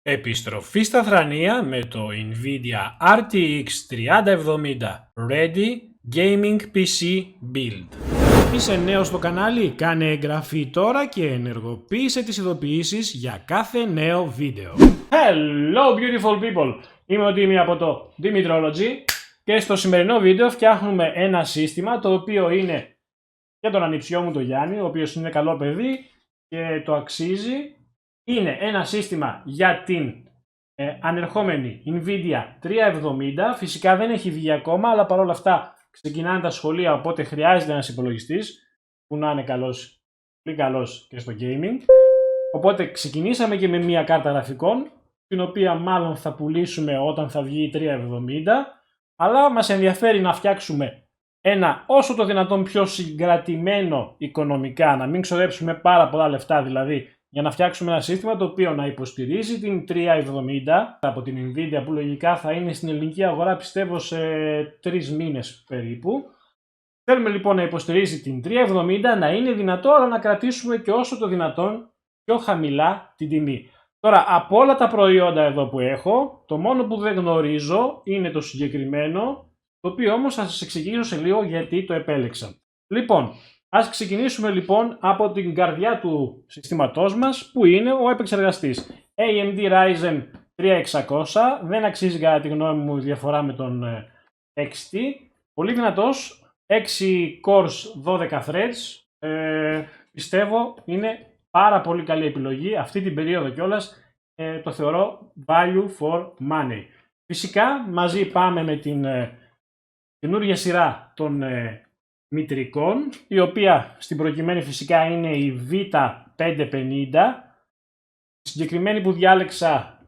Επιστροφή στα θρανία με το NVIDIA RTX 3070 Ready Gaming PC Build. Είσαι νέος στο κανάλι? Κάνε εγγραφή τώρα και ενεργοποίησε τις ειδοποιήσεις για κάθε νέο βίντεο. Hello beautiful people! Είμαι ο Ντίμη από το Dimitrology και στο σημερινό βίντεο φτιάχνουμε ένα σύστημα το οποίο είναι για τον ανιψιό μου τον Γιάννη, ο οποίος είναι καλό παιδί και το αξίζει. Είναι ένα σύστημα για την ανερχόμενη NVIDIA 370, φυσικά δεν έχει βγει ακόμα, αλλά παρόλα αυτά ξεκινάνε τα σχολεία, οπότε χρειάζεται ένας υπολογιστής που να είναι καλός, πολύ καλός και στο gaming. Οπότε ξεκινήσαμε και με μια κάρτα γραφικών, την οποία μάλλον θα πουλήσουμε όταν θα βγει η 370, αλλά μας ενδιαφέρει να φτιάξουμε ένα όσο το δυνατόν πιο συγκρατημένο οικονομικά, να μην ξοδέψουμε πάρα πολλά λεφτά δηλαδή, για να φτιάξουμε ένα σύστημα το οποίο να υποστηρίζει την 370 από την NVIDIA, που λογικά θα είναι στην ελληνική αγορά πιστεύω σε 3 μήνες περίπου. Θέλουμε λοιπόν να υποστηρίζει την 370, να είναι δυνατό, αλλά να κρατήσουμε και όσο το δυνατόν πιο χαμηλά την τιμή. Τώρα, από όλα τα προϊόντα εδώ που έχω, το μόνο που δεν γνωρίζω είναι το συγκεκριμένο, το οποίο όμως θα σας εξηγήσω σε λίγο γιατί το επέλεξα. Λοιπόν, ας ξεκινήσουμε λοιπόν από την καρδιά του συστήματός μας, που είναι ο επεξεργαστής AMD Ryzen 3600. Δεν αξίζει κατά τη γνώμη μου η διαφορά με τον XT. Πολύ δυνατός, 6 cores, 12 threads. Πιστεύω είναι πάρα πολύ καλή επιλογή. Αυτή την περίοδο κιόλας το θεωρώ value for money. Φυσικά μαζί πάμε με την καινούργια σειρά των μητρικών, η οποία στην προκειμένη φυσικά είναι η V550. Η συγκεκριμένη που διάλεξα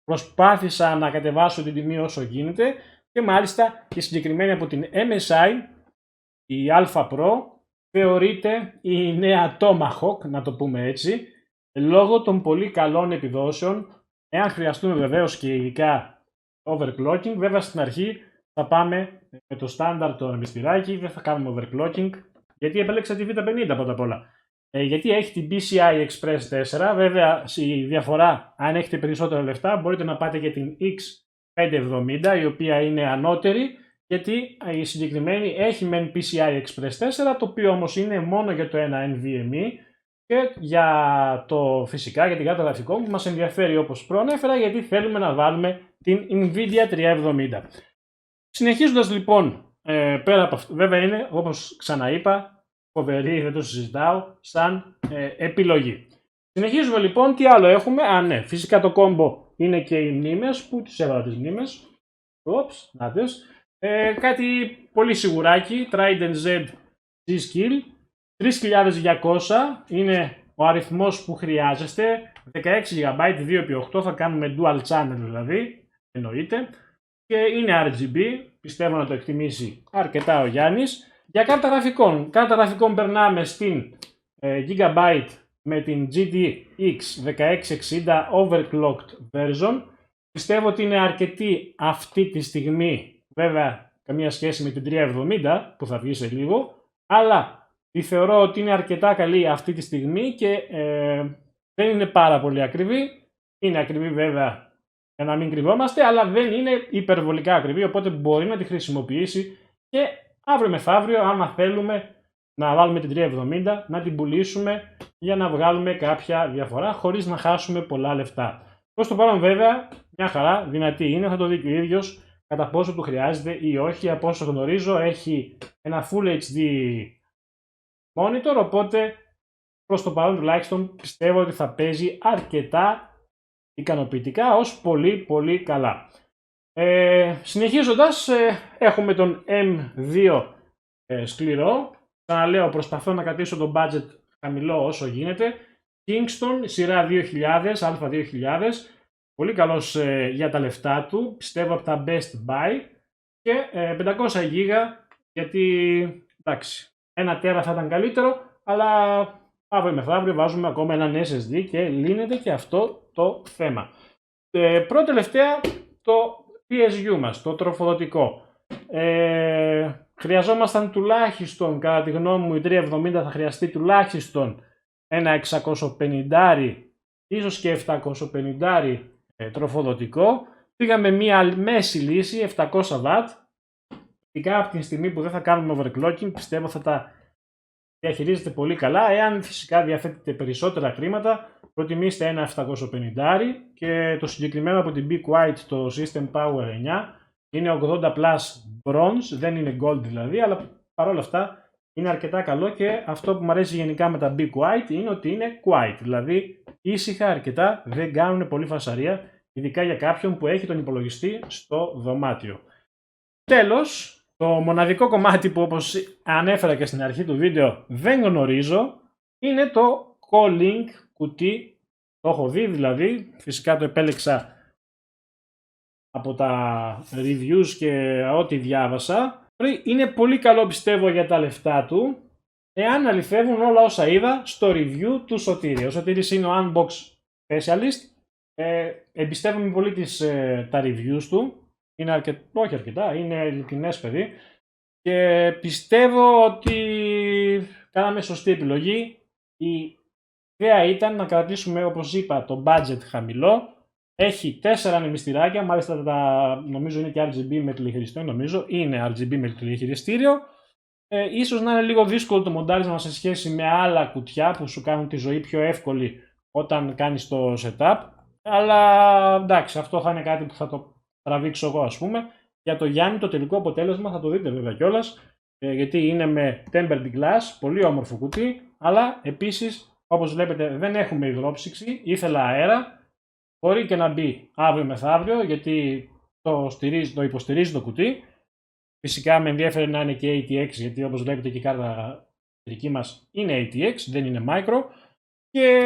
προσπάθησα να κατεβάσω την τιμή όσο γίνεται και μάλιστα η συγκεκριμένη από την MSI, η Alpha Pro, θεωρείται η νέα Tomahawk, να το πούμε έτσι, λόγω των πολύ καλών επιδόσεων, εάν χρειαστούμε βεβαίως και ειδικά overclocking. Βέβαια στην αρχή θα πάμε με το standard το μυστηράκι, δεν θα κάνουμε overclocking. Γιατί επέλεξα τη V50 πρώτα απ' όλα? Γιατί έχει την PCI Express 4, βέβαια η διαφορά, αν έχετε περισσότερα λεφτά, μπορείτε να πάτε για την X570, η οποία είναι ανώτερη, γιατί η συγκεκριμένη έχει μεν PCI Express 4, το οποίο όμως είναι μόνο για το ένα NVMe και για το φυσικά για την κάρτα γραφικών που μας ενδιαφέρει, όπως προανέφερα, γιατί θέλουμε να βάλουμε την NVIDIA 370. Συνεχίζοντας λοιπόν, πέρα από αυτό, βέβαια είναι, όπως ξαναείπα, φοβερή, δεν το συζητάω, σαν επιλογή. Συνεχίζουμε λοιπόν, τι άλλο έχουμε? Ναι, φυσικά το κόμπο είναι και οι μνήμες, που τις έβαλα τις μνήμες. Oops, να δεις. Κάτι πολύ σιγουράκι, Trident Z G-Skill, 3200 είναι ο αριθμός που χρειάζεστε, 16 GB, 2x8, θα κάνουμε dual channel δηλαδή, εννοείται. Και είναι RGB, πιστεύω να το εκτιμήσει αρκετά ο Γιάννης. Για κάρτα γραφικών. Κάρτα γραφικών περνάμε στην Gigabyte με την GTX 1660 overclocked version. Πιστεύω ότι είναι αρκετή αυτή τη στιγμή, βέβαια καμία σχέση με την 370 που θα βγει σε λίγο, αλλά τη θεωρώ ότι είναι αρκετά καλή αυτή τη στιγμή και δεν είναι πάρα πολύ ακριβή. Είναι ακριβή βέβαια, για να μην κρυβόμαστε, αλλά δεν είναι υπερβολικά ακριβή, οπότε μπορεί να τη χρησιμοποιήσει και αύριο μεθαύριο, άμα θέλουμε να βάλουμε την 370, να την πουλήσουμε για να βγάλουμε κάποια διαφορά χωρίς να χάσουμε πολλά λεφτά. Προς το παρόν βέβαια, μια χαρά, δυνατή είναι, θα το δει και ο ίδιος κατά πόσο του χρειάζεται ή όχι. Από όσο γνωρίζω έχει ένα Full HD monitor, οπότε προς το παρόν τουλάχιστον πιστεύω ότι θα παίζει αρκετά ικανοποιητικά ως πολύ πολύ καλά. Συνεχίζοντας, έχουμε τον M2 σκληρό. Ξαναλέω, προσπαθώ να κρατήσω το budget χαμηλό όσο γίνεται. Kingston σειρά 2000, Α2000, πολύ καλός για τα λεφτά του, πιστεύω από τα best buy, και 500 GB, γιατί εντάξει, 1 τέρα θα ήταν καλύτερο, αλλά αύριο μεθαύριο βάζουμε ακόμα έναν SSD και λύνεται και αυτό το θέμα. Πρώτα τελευταία το PSU μας, το τροφοδοτικό. Χρειαζόμασταν τουλάχιστον, κατά τη γνώμη μου η 370 θα χρειαστεί τουλάχιστον ένα 650, ίσως και 750 τροφοδοτικό. Πήγαμε μία μέση λύση 700W. Ειδικά από την στιγμή που δεν θα κάνουμε overclocking, πιστεύω θα τα διαχειρίζεται πολύ καλά. Εάν φυσικά διαθέτετε περισσότερα χρήματα, προτιμήστε ένα 750 και το συγκεκριμένο από την Be Quiet, το System Power 9, είναι 80 plus bronze, δεν είναι gold δηλαδή, αλλά παρόλα αυτά είναι αρκετά καλό και αυτό που μου αρέσει γενικά με τα Be Quiet είναι ότι είναι quiet, δηλαδή ήσυχα αρκετά, δεν κάνουν πολύ φασαρία, ειδικά για κάποιον που έχει τον υπολογιστή στο δωμάτιο. Τέλος, το μοναδικό κομμάτι που όπως ανέφερα και στην αρχή του βίντεο δεν γνωρίζω είναι το Call-Link κουτί. Το έχω δει δηλαδή, φυσικά το επέλεξα από τα reviews και ό,τι διάβασα. Είναι πολύ καλό πιστεύω για τα λεφτά του, εάν αληθεύουν όλα όσα είδα στο review του Σωτήρη. Ο Σωτήρης είναι ο Unbox Specialist, εμπιστεύομαι πολύ τα reviews του. Είναι όχι αρκετά, είναι ειλικρινές παιδί και πιστεύω ότι κάναμε σωστή επιλογή. Η ιδέα ήταν να κρατήσουμε, όπως είπα, το budget χαμηλό. Έχει 4 ανεμιστηράκια, μάλιστα νομίζω είναι και RGB με τηλεχειριστήριο, νομίζω είναι RGB με τηλεχειριστήριο. Ίσως να είναι λίγο δύσκολο το μοντάρισμα σε σχέση με άλλα κουτιά που σου κάνουν τη ζωή πιο εύκολη όταν κάνεις το setup. Αλλά εντάξει, αυτό θα είναι κάτι που θα το τραβήξω εγώ ας πούμε. Για το Γιάννη το τελικό αποτέλεσμα θα το δείτε βέβαια κιόλας, γιατί είναι με tempered glass, πολύ όμορφο κουτί, αλλά επίσης όπως βλέπετε δεν έχουμε υδρόψυξη, ήθελα αέρα, μπορεί και να μπει αύριο μεθαύριο γιατί το υποστηρίζει το κουτί. Φυσικά με ενδιαφέρει να είναι και ATX, γιατί όπως βλέπετε και η κάρτα δική μας είναι ATX, δεν είναι micro, και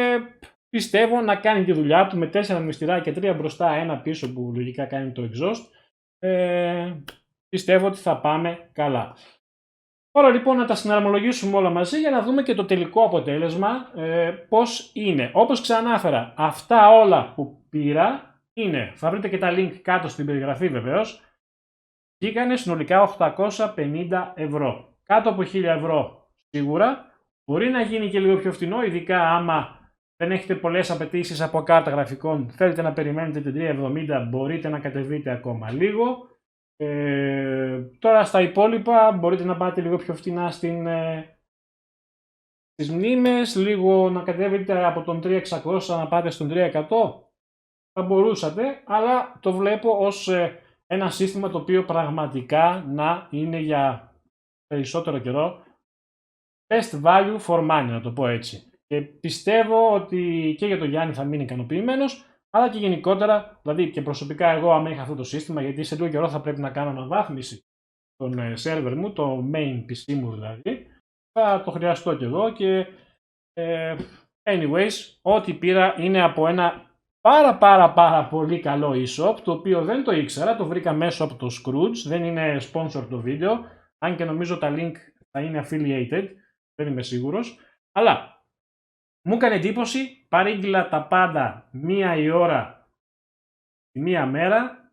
πιστεύω να κάνει τη δουλειά του με 4 ανεμιστηράκια, 3 μπροστά, 1 πίσω που λογικά κάνει το exhaust. Πιστεύω ότι θα πάμε καλά. Τώρα λοιπόν να τα συναρμολογήσουμε όλα μαζί για να δούμε και το τελικό αποτέλεσμα πώς είναι. Όπως ξανάφερα, αυτά όλα που πήρα είναι, θα βρείτε και τα link κάτω στην περιγραφή βεβαίως, βγήκανε συνολικά 850 ευρώ. Κάτω από 1000 ευρώ σίγουρα, μπορεί να γίνει και λίγο πιο φθηνό, ειδικά άμα δεν έχετε πολλές απαιτήσεις από κάρτα γραφικών, θέλετε να περιμένετε την 370, μπορείτε να κατεβείτε ακόμα λίγο. Τώρα στα υπόλοιπα μπορείτε να πάτε λίγο πιο φθηνά στις μνήμες, λίγο να κατέβετε από τον 3600 να πάτε στον 3100. Θα μπορούσατε, αλλά το βλέπω ως ένα σύστημα το οποίο πραγματικά να είναι για περισσότερο καιρό best value for money, να το πω έτσι. Και πιστεύω ότι και για τον Γιάννη θα μείνει ικανοποιημένος, αλλά και γενικότερα, δηλαδή και προσωπικά εγώ άμα είχα αυτό το σύστημα, γιατί σε λίγο καιρό θα πρέπει να κάνω αναβάθμιση στον σερβερ μου, το main PC μου δηλαδή, θα το χρειαστώ κι εγώ και anyways, ό,τι πήρα είναι από ένα πάρα πολύ καλό e-shop, το οποίο δεν το ήξερα, το βρήκα μέσω από το Scrooge, δεν είναι sponsor το βίντεο, αν και νομίζω τα link θα είναι affiliated, δεν είμαι σίγουρος, αλλά μου έκανε εντύπωση, παρήγγειλα τα πάντα 1 η ώρα τη μία μέρα,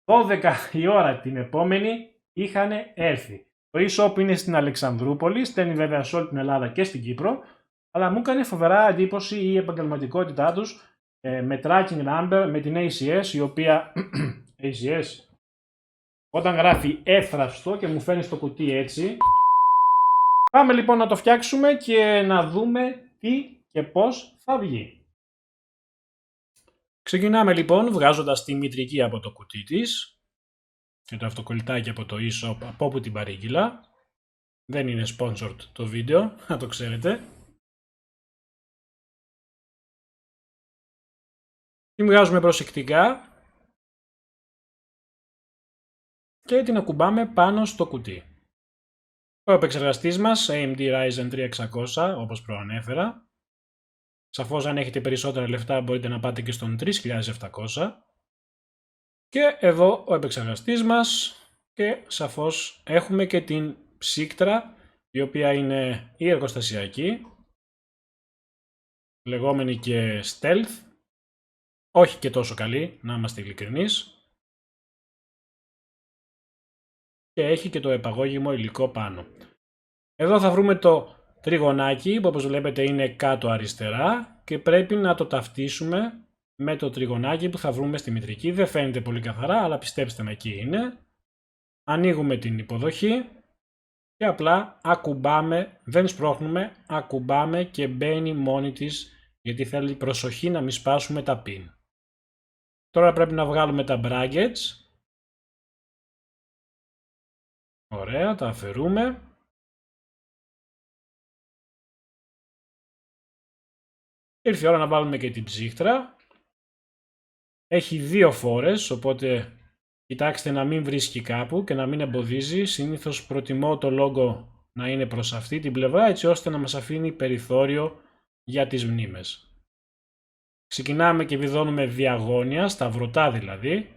12 η ώρα την επόμενη είχαν έρθει. Το e-shop είναι στην Αλεξανδρούπολη, στέλνει βέβαια σε όλη την Ελλάδα και στην Κύπρο, αλλά μου έκανε φοβερά εντύπωση η επαγγελματικότητά τους με tracking number, με την ACS, η οποία ACS όταν γράφει έφραστο και μου φέρνει στο κουτί έτσι. Πάμε λοιπόν να το φτιάξουμε και να δούμε τι και πώς θα βγει. Ξεκινάμε λοιπόν βγάζοντας τη μητρική από το κουτί της και το αυτοκολλητάκι από το e-shop από όπου την παρήγγειλα. Δεν είναι sponsored το βίντεο, να το ξέρετε. Την βγάζουμε προσεκτικά και την ακουμπάμε πάνω στο κουτί. Ο επεξεργαστής μας AMD Ryzen 3600 όπως προανέφερα. Σαφώς αν έχετε περισσότερα λεφτά μπορείτε να πάτε και στον 3700. Και εδώ ο επεξεργαστής μας και σαφώς έχουμε και την ψύκτρα, η οποία είναι η εργοστασιακή, λεγόμενη και stealth, όχι και τόσο καλή, να είμαστε ειλικρινείς, και έχει και το επαγώγημο υλικό πάνω. Εδώ θα βρούμε το τριγωνάκι που όπως βλέπετε είναι κάτω αριστερά και πρέπει να το ταυτίσουμε με το τριγωνάκι που θα βρούμε στη μητρική. Δεν φαίνεται πολύ καθαρά, αλλά πιστέψτε με, εκεί είναι. Ανοίγουμε την υποδοχή και απλά ακουμπάμε, δεν σπρώχνουμε, ακουμπάμε και μπαίνει μόνη της, γιατί θέλει προσοχή να μην σπάσουμε τα pin. Τώρα πρέπει να βγάλουμε τα brackets. Ωραία, τα αφαιρούμε. Ήρθε η ώρα να βάλουμε και την ψύχτρα. Έχει 2 φόρες, οπότε κοιτάξτε να μην βρίσκει κάπου και να μην εμποδίζει. Συνήθως προτιμώ το logo να είναι προς αυτή την πλευρά, έτσι ώστε να μας αφήνει περιθώριο για τις μνήμες. Ξεκινάμε και βιδώνουμε διαγώνια, σταυρωτά δηλαδή.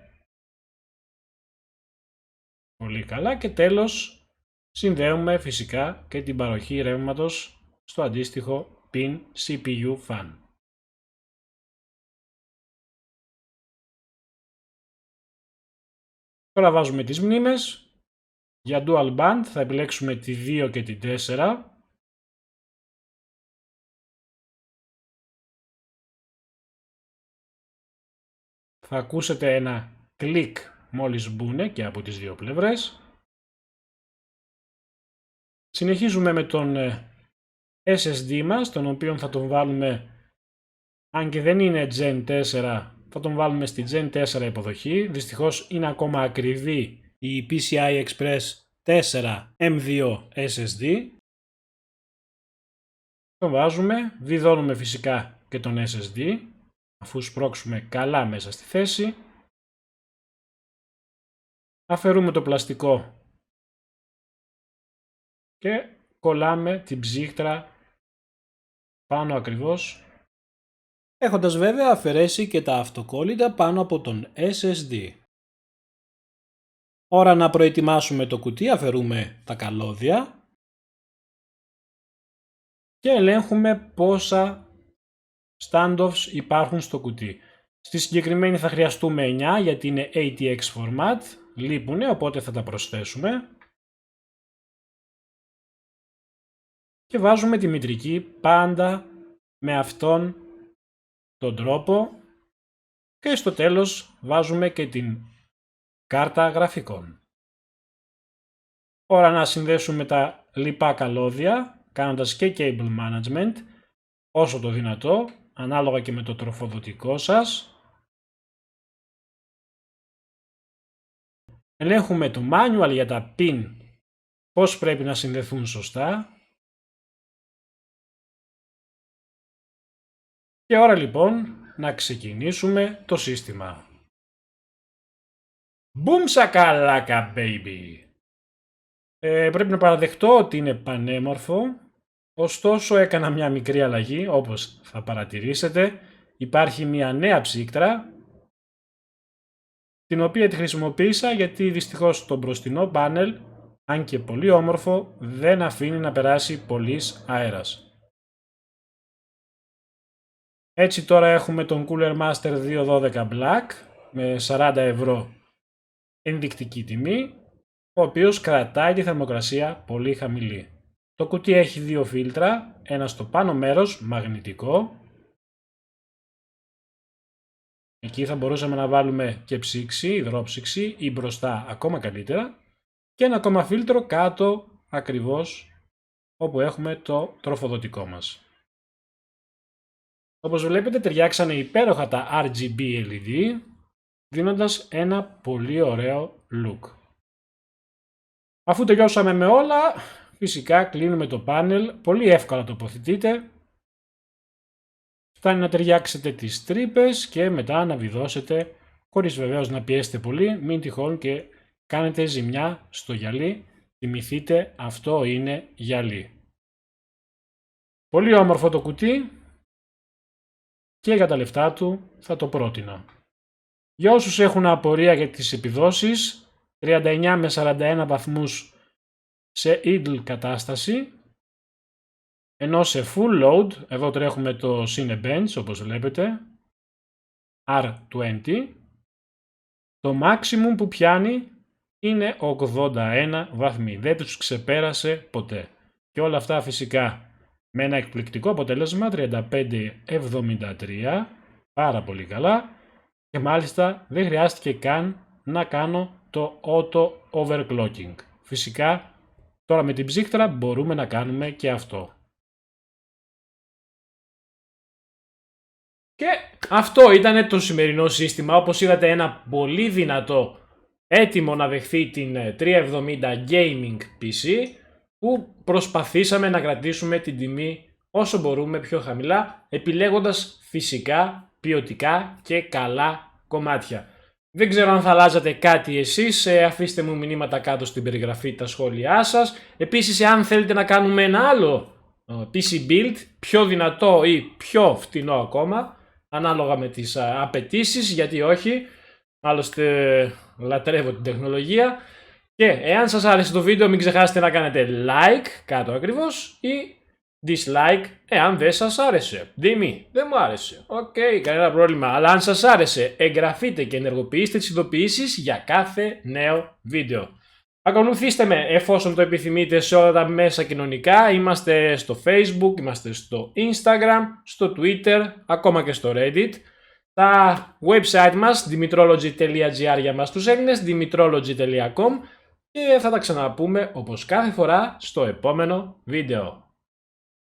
Πολύ καλά, και τέλος συνδέουμε φυσικά και την παροχή ρεύματος στο αντίστοιχο pin CPU fan. Τώρα βάζουμε τις μνήμες. Για dual band θα επιλέξουμε τη 2 και τη 4. Θα ακούσετε ένα κλικ μόλις μπουνε και από τις δύο πλευρές. Συνεχίζουμε με τον SSD μας, τον οποίο θα τον βάλουμε, αν και δεν είναι Gen 4, θα τον βάλουμε στη Gen 4 υποδοχή. Δυστυχώς είναι ακόμα ακριβή η PCI Express 4 M2 SSD. Τον βάζουμε, βιδώνουμε φυσικά και τον SSD, αφού σπρώξουμε καλά μέσα στη θέση. Αφαιρούμε το πλαστικό και κολλάμε την ψύχτρα πάνω ακριβώς, έχοντας βέβαια αφαιρέσει και τα αυτοκόλλητα πάνω από τον SSD. Ώρα να προετοιμάσουμε το κουτί, αφαιρούμε τα καλώδια και ελέγχουμε πόσα standoffs υπάρχουν στο κουτί. Στη συγκεκριμένη θα χρειαστούμε 9, γιατί είναι ATX format, λείπουνε, οπότε θα τα προσθέσουμε. Και βάζουμε τη μητρική πάντα με αυτόν τον τρόπο και στο τέλος βάζουμε και την κάρτα γραφικών. Ώρα να συνδέσουμε τα λοιπά καλώδια, κάνοντας και cable management όσο το δυνατό, ανάλογα και με το τροφοδοτικό σας. Ελέγχουμε το manual για τα pin, πώς πρέπει να συνδεθούν σωστά. Και ώρα λοιπόν να ξεκινήσουμε το σύστημα. Boom shakalaka baby! Πρέπει να παραδεχτώ ότι είναι πανέμορφο, ωστόσο έκανα μια μικρή αλλαγή, όπως θα παρατηρήσετε. Υπάρχει μια νέα ψύκτρα, την οποία τη χρησιμοποίησα γιατί δυστυχώς το μπροστινό πάνελ, αν και πολύ όμορφο, δεν αφήνει να περάσει πολύς αέρας. Έτσι τώρα έχουμε τον Cooler Master 212 Black με 40 ευρώ ενδεικτική τιμή, ο οποίος κρατάει τη θερμοκρασία πολύ χαμηλή. Το κουτί έχει 2 φίλτρα, ένα στο πάνω μέρος μαγνητικό. Εκεί θα μπορούσαμε να βάλουμε και ψήξη, υδρόψυξη ή μπροστά ακόμα καλύτερα. Και ένα ακόμα φίλτρο κάτω ακριβώς όπου έχουμε το τροφοδοτικό μας. Όπως βλέπετε ταιριάξανε υπέροχα τα RGB LED, δίνοντας ένα πολύ ωραίο look. Αφού τελειώσαμε με όλα, φυσικά κλείνουμε το πάνελ, πολύ εύκολα τοποθετείτε. Φτάνει να ταιριάξετε τις τρύπες και μετά να βιδώσετε, χωρίς βεβαίως να πιέσετε πολύ, μην τυχόν και κάνετε ζημιά στο γυαλί. Θυμηθείτε, αυτό είναι γυαλί. Πολύ όμορφο το κουτί και για τα λεφτά του θα το πρότεινα. Για όσους έχουν απορία για τις επιδόσεις, 39 με 41 βαθμούς σε idle κατάσταση, ενώ σε full load, εδώ τρέχουμε το Cinebench όπως βλέπετε, R20, το maximum που πιάνει είναι 81 βαθμοί, δεν τους ξεπέρασε ποτέ. Και όλα αυτά φυσικά με ένα εκπληκτικό αποτέλεσμα 35-73, πάρα πολύ καλά και μάλιστα δεν χρειάστηκε καν να κάνω το auto overclocking. Φυσικά τώρα με την ψύχτρα μπορούμε να κάνουμε και αυτό. Και αυτό ήταν το σημερινό σύστημα. Όπως είδατε, ένα πολύ δυνατό, έτοιμο να δεχθεί την 370 Gaming PC, που προσπαθήσαμε να κρατήσουμε την τιμή όσο μπορούμε πιο χαμηλά, επιλέγοντας φυσικά ποιοτικά και καλά κομμάτια. Δεν ξέρω αν θα αλλάζατε κάτι εσείς, αφήστε μου μηνύματα κάτω στην περιγραφή τα σχόλιά σας. Επίσης, αν θέλετε να κάνουμε ένα άλλο PC build, πιο δυνατό ή πιο φτηνό ακόμα, ανάλογα με τις απαιτήσεις, γιατί όχι, άλλωστε λατρεύω την τεχνολογία. Και εάν σας άρεσε το βίντεο, μην ξεχάσετε να κάνετε like κάτω ακριβώς ή dislike εάν δεν σας άρεσε. Δήμη, δεν μου άρεσε. Οκ, κανένα πρόβλημα. Αλλά αν σας άρεσε, εγγραφείτε και ενεργοποιήστε τις ειδοποιήσεις για κάθε νέο βίντεο. Ακολουθήστε με εφόσον το επιθυμείτε σε όλα τα μέσα κοινωνικά. Είμαστε στο Facebook, είμαστε στο Instagram, στο Twitter, ακόμα και στο Reddit. Τα website μας, dimitrology.gr για μας τους Έλληνες, dimitrology.com, και θα τα ξαναπούμε όπως κάθε φορά στο επόμενο βίντεο.